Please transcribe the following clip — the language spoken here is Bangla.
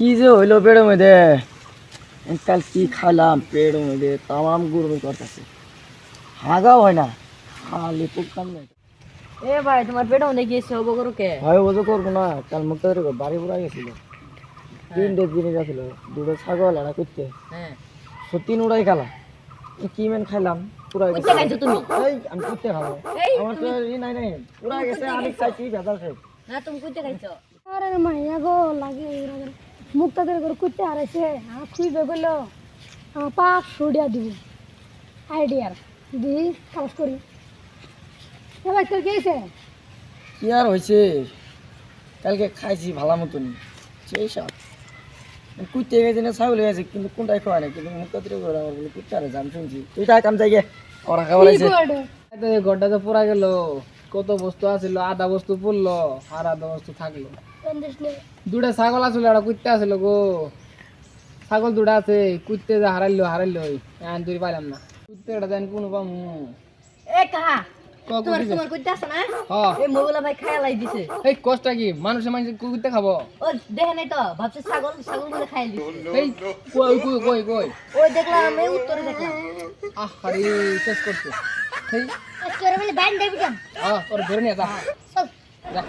কি যে হইলো পেটের মধ্যে কাল কি খাইলাম পেটের মধ্যে তামাম গুড়মি করতেছে হাগাও হয় না খালি পুকাম নাই এ ভাই তোমার পেটে অনেক গেছে হবো করো কে হয় ওজো করবো না কাল মুক্তাদের বাড়ি পুরা গেছিল তিনটে জিনিস আছিল দুটো ছাগল একটা কুত্তে হ্যাঁ সত্যি উড়াই খেলা কি মেন খাইলাম পুরা কুত্তে খাইছো তুমি এই আমি কুত্তে খাবো এই আমার তো ই নাই নাই পুরা গেছে আমি খাইছি ভেজাল খাই না তুমি কুত্তে খাইছো আরে মাইয়া গো লাগে মুক্তাদের করে কুত্তে হারাইছে আমার খুঁজে গেলো আমার 500 টাকা দিব আইডিয়ার দি কাজ করি এবার তোর কি হয়েছে কি আর হয়েছে কালকে খাইছি ভালো মতন সেই সব কুত্তে গেছে না ছাগল গেছে কিন্তু কোনটাই খাওয়া নাই কিন্তু মুক্তাদের করে আমার বলে কুত্তে আরে জাম শুনছি তুই টাকা কাম যাই গে ওরা খাবার আছে ঘরটা তো পুরা গেল কত বস্তু আছিল আধা বস্তু পড়লো আর আধা বস্তু থাকলো দুটা ছাগল আছিল একটা কুত্তে আছিল গো ছাগল দুটা আছে কুত্তে যে হারাইলো এখন তুই পাইলাম না কুত্তে এটা দেন কোনো পামু এ কাহা ক তোমার কুত্তে তোমার কুত্তে আছে না হ্যাঁ এই মোগলা ভাই খাইলাই দিছে এই কষ্টটা কি মানুষে কুত্তে খাবো ও দেখে নাই তো ভাবছে ছাগল ছাগল বলে খাইল দিছে এই কই কই কই কই ওই দেখলাম এই উত্তরে দেখলাম আরে শেষ করছে এই তোর বলে বাইন দেবি কেন ওর ধরে নিয়ে যা সব যা